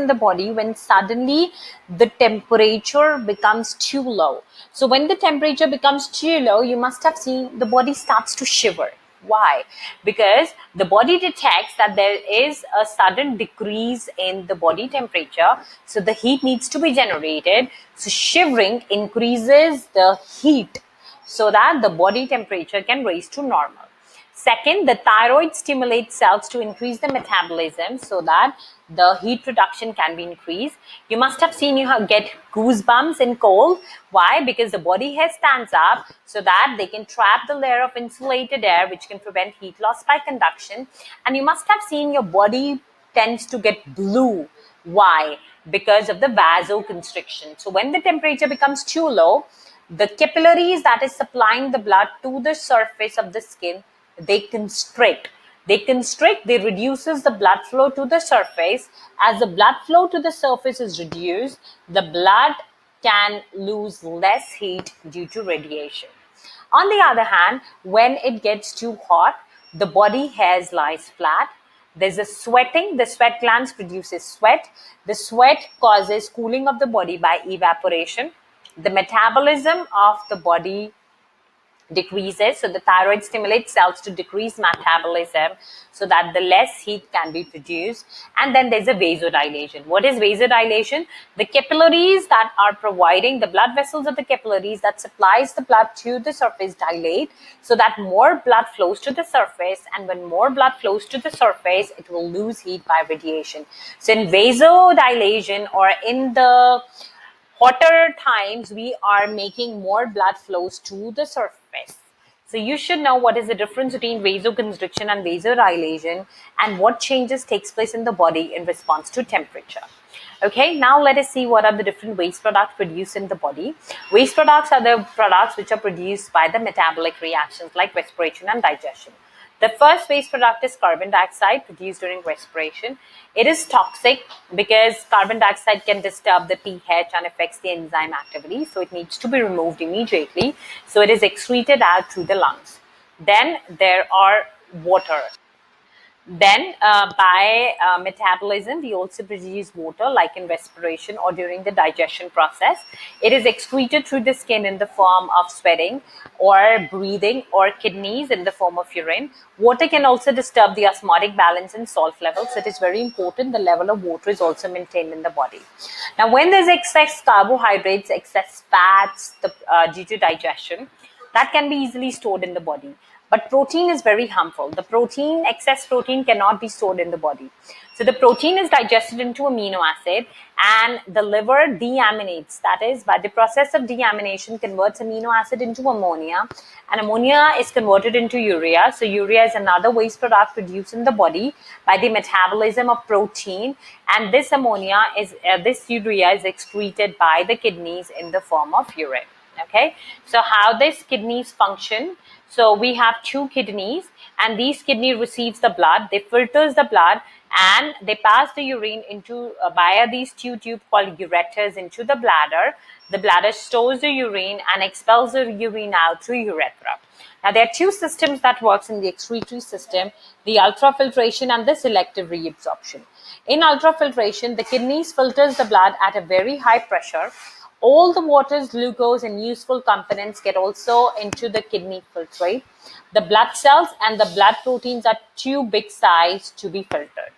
in the body when suddenly the temperature becomes too low. So when the temperature becomes too low, you must have seen the body starts to shiver. Why? Because the body detects that there is a sudden decrease in the body temperature, so the heat needs to be generated. So shivering increases the heat so that the body temperature can raise to normal. Second, the thyroid stimulates cells to increase the metabolism so that the heat production can be increased. You must have seen you get goosebumps in cold. Why? Because the body hair stands up so that they can trap the layer of insulated air which can prevent heat loss by conduction. And you must have seen your body tends to get blue. Why? Because of the vasoconstriction. So when the temperature becomes too low, the capillaries that is supplying the blood to the surface of the skin, they constrict. They reduces the blood flow to the surface. As the blood flow to the surface is reduced, the blood can lose less heat due to radiation. On the other hand, when it gets too hot, the body hairs lies flat. There's a sweating. The sweat glands produces sweat. The sweat causes cooling of the body by evaporation. The metabolism of the body decreases, so the thyroid stimulates cells to decrease metabolism so that the less heat can be produced. And then there's a vasodilation. What is vasodilation? The capillaries that are providing the blood vessels of the capillaries that supplies the blood to the surface dilate so that more blood flows to the surface, and when more blood flows to the surface, it will lose heat by radiation. So in vasodilation, or in the hotter times, we are making more blood flows to the surface. So you should know what is the difference between vasoconstriction and vasodilation and what changes takes place in the body in response to temperature. Okay, now let us see what are the different waste products produced in the body. Waste products are the products which are produced by the metabolic reactions like respiration and digestion. The first waste product is carbon dioxide produced during respiration. It is toxic because carbon dioxide can disturb the pH and affects the enzyme activity. So it needs to be removed immediately. So it is excreted out through the lungs. Then there are water. Then by metabolism, we also produce water like in respiration or during the digestion process. It is excreted through the skin in the form of sweating or breathing, or kidneys in the form of urine. Water can also disturb the osmotic balance and salt levels. So it is very important the level of water is also maintained in the body. Now when there's excess carbohydrates, excess fats due to digestion, that can be easily stored in the body. But protein is very harmful. Excess protein cannot be stored in the body. So the protein is digested into amino acid, and the liver deaminates. That is, by the process of deamination, converts amino acid into ammonia, and ammonia is converted into urea. So urea is another waste product produced in the body by the metabolism of protein, and this urea is excreted by the kidneys in the form of urine. Okay, so how these kidneys function? So we have two kidneys, and these kidneys receives the blood. They filters the blood, and they pass the urine into via these two tubes called ureters into the bladder. The bladder stores the urine and expels the urine out through urethra. Now there are two systems that works in the excretory system: the ultrafiltration and the selective reabsorption. In ultrafiltration, the kidneys filters the blood at a very high pressure. All the waters, glucose, and useful components get also into the kidney filtrate. The blood cells and the blood proteins are too big size to be filtered.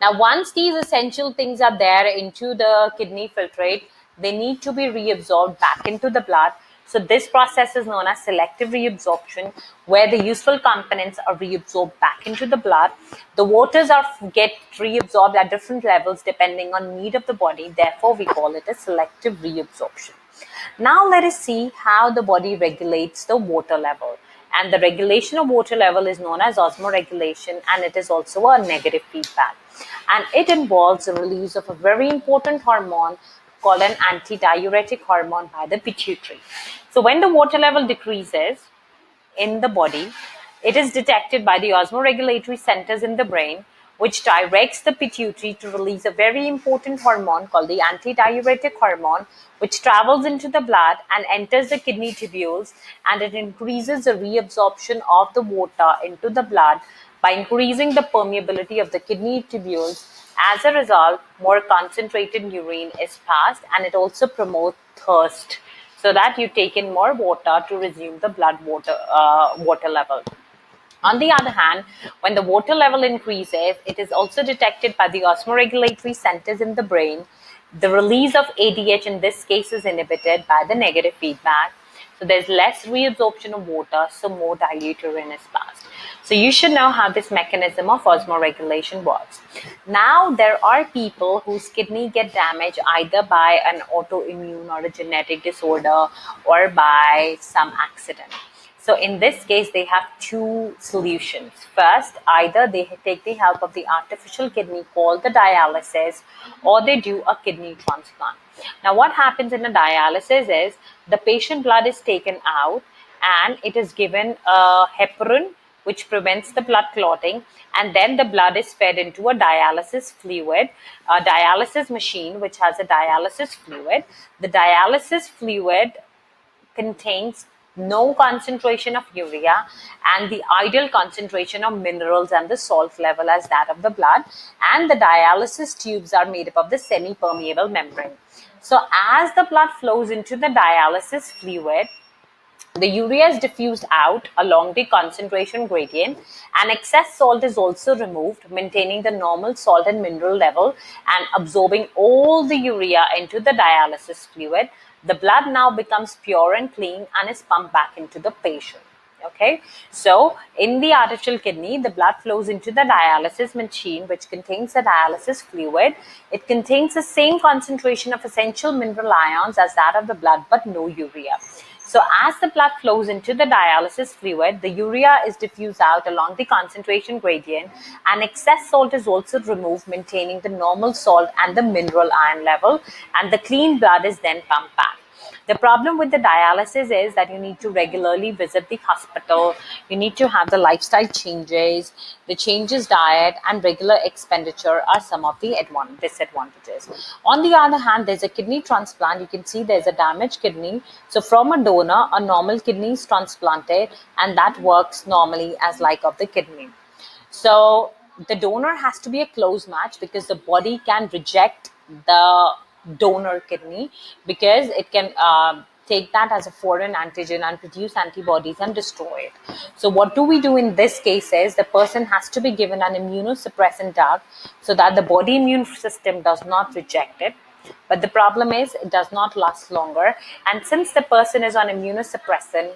Now, once these essential things are there into the kidney filtrate, they need to be reabsorbed back into the blood. So this process is known as selective reabsorption, where the useful components are reabsorbed back into the blood. The waters get reabsorbed at different levels depending on need of the body. Therefore, we call it a selective reabsorption. Now let us see how the body regulates the water level. And the regulation of water level is known as osmoregulation, and it is also a negative feedback. And it involves the release of a very important hormone called an antidiuretic hormone by the pituitary. So when the water level decreases in the body, it is detected by the osmoregulatory centers in the brain, which directs the pituitary to release a very important hormone called the antidiuretic hormone, which travels into the blood and enters the kidney tubules, and it increases the reabsorption of the water into the blood by increasing the permeability of the kidney tubules. As a result, more concentrated urine is passed, and it also promotes thirst, so that you take in more water to resume the blood water level. On the other hand, when the water level increases, it is also detected by the osmoregulatory centers in the brain. The release of ADH in this case is inhibited by the negative feedback. So there's less reabsorption of water, so more dilute urine is passed. So you should know how this mechanism of osmoregulation works. Now, there are people whose kidney get damaged either by an autoimmune or a genetic disorder or by some accident. So in this case, they have two solutions. First, either they take the help of the artificial kidney called the dialysis, or they do a kidney transplant. Now, what happens in a dialysis is the patient blood is taken out and it is given a heparin, which prevents the blood clotting, and then the blood is fed into a dialysis fluid, a dialysis machine which has a dialysis fluid. The dialysis fluid contains no concentration of urea and the ideal concentration of minerals and the salt level as that of the blood, and the dialysis tubes are made up of the semi-permeable membrane. So as the blood flows into the dialysis fluid, the urea is diffused out along the concentration gradient, and excess salt is also removed, maintaining the normal salt and mineral level and absorbing all the urea into the dialysis fluid. The blood now becomes pure and clean and is pumped back into the patient. Okay, so in the artificial kidney, the blood flows into the dialysis machine, which contains the dialysis fluid. It contains the same concentration of essential mineral ions as that of the blood, but no urea. So as the blood flows into the dialysis fluid, the urea is diffused out along the concentration gradient, and excess salt is also removed, maintaining the normal salt and the mineral ion level, and the clean blood is then pumped back. The problem with the dialysis is that you need to regularly visit the hospital, you need to have the lifestyle changes, the changes diet and regular expenditure are some of the disadvantages. On the other hand, there's a kidney transplant. You can see there's a damaged kidney. So from a donor, a normal kidney is transplanted, and that works normally as like of the kidney. So the donor has to be a close match, because the body can reject the donor kidney, because it can take that as a foreign antigen and produce antibodies and destroy it. So what do we do in this case is the person has to be given an immunosuppressant drug so that the body immune system does not reject it. But the problem is it does not last longer, and since the person is on immunosuppressant,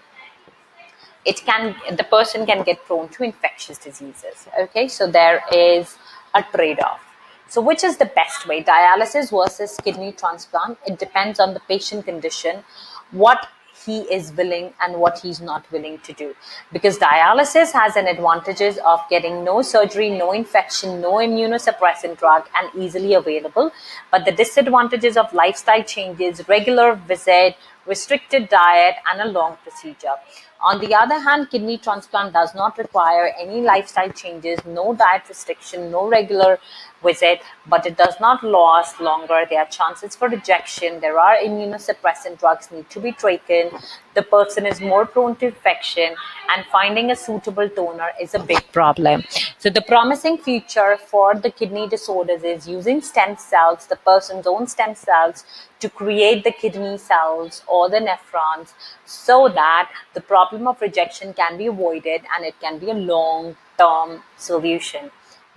the person can get prone to infectious diseases. Okay, so there is a trade-off. So which is the best way, dialysis versus kidney transplant? It depends on the patient condition, what he is willing and what he's not willing to do. Because dialysis has an advantages of getting no surgery, no infection, no immunosuppressant drug, and easily available. But the disadvantages of lifestyle changes, regular visit, restricted diet, and a long procedure. On the other hand, kidney transplant does not require any lifestyle changes, no diet restriction, no regular visit, but it does not last longer. There are chances for rejection. There are immunosuppressant drugs need to be taken. The person is more prone to infection, and finding a suitable donor is a big problem. So the promising future for the kidney disorders is using stem cells, the person's own stem cells, to create the kidney cells or the nephrons, so that the problem of rejection can be avoided and it can be a long-term solution.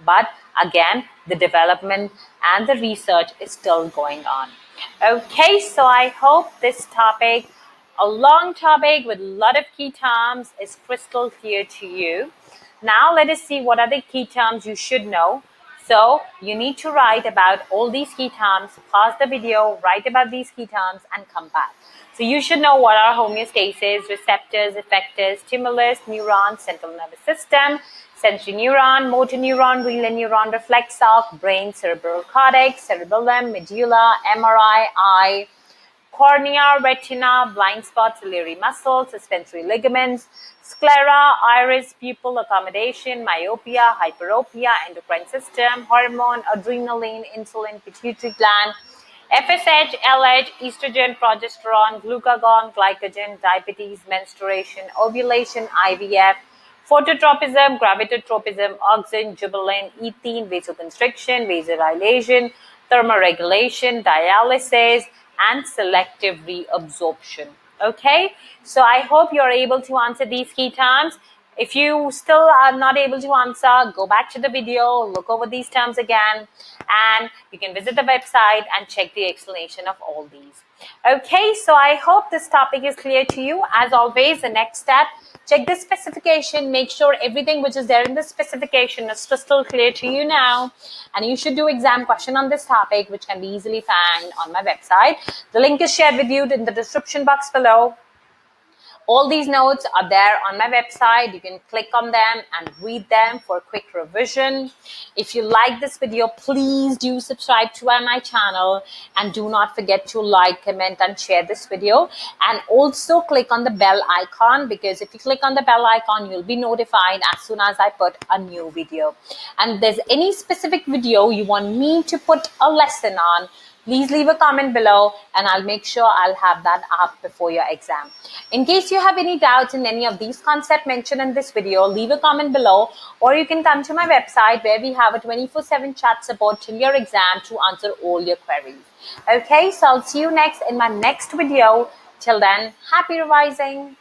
But again, the development and the research is still going on. Okay, so I hope this topic, a long topic with a lot of key terms, is crystal clear to you. Now let us see what are the key terms you should know. So you need to write about all these key terms, pause the video, write about these key terms, and come back. So you should know what are homeostasis, receptors, effectors, stimulus, neurons, central nervous system, sensory neuron, motor neuron, relay neuron, reflex arc, brain, cerebral cortex, cerebellum, medulla, MRI, eye, cornea, retina, blind spot, ciliary muscle, suspensory ligaments, sclera, iris, pupil accommodation, myopia, hyperopia, endocrine system, hormone, adrenaline, insulin, pituitary gland, FSH, LH, estrogen, progesterone, glucagon, glycogen, diabetes, menstruation, ovulation, IVF, phototropism, gravitotropism, oxygen, jubilin, ethene, vasoconstriction, vasodilation, thermoregulation, dialysis, and selective reabsorption. Okay, so I hope you're able to answer these key terms. If you still are not able to answer, go back to the video, look over these terms again, and you can visit the website and check the explanation of all these. Okay, so I hope this topic is clear to you. As always, the next step, check the specification, make sure everything which is there in the specification is crystal clear to you now, and you should do exam question on this topic, which can be easily found on my website. The link is shared with you in the description box below. All these notes are there on my website. You can click on them and read them for quick revision. If you like this video, please do subscribe to my channel, and do not forget to like, comment, and share this video. And also click on the bell icon, because if you click on the bell icon, you'll be notified as soon as I put a new video. And if there's any specific video you want me to put a lesson on, please leave a comment below, and I'll make sure I'll have that up before your exam. In case you have any doubts in any of these concepts mentioned in this video, leave a comment below, or you can come to my website where we have a 24/7 chat support till your exam to answer all your queries. Okay, so I'll see you next in my next video. Till then, happy revising.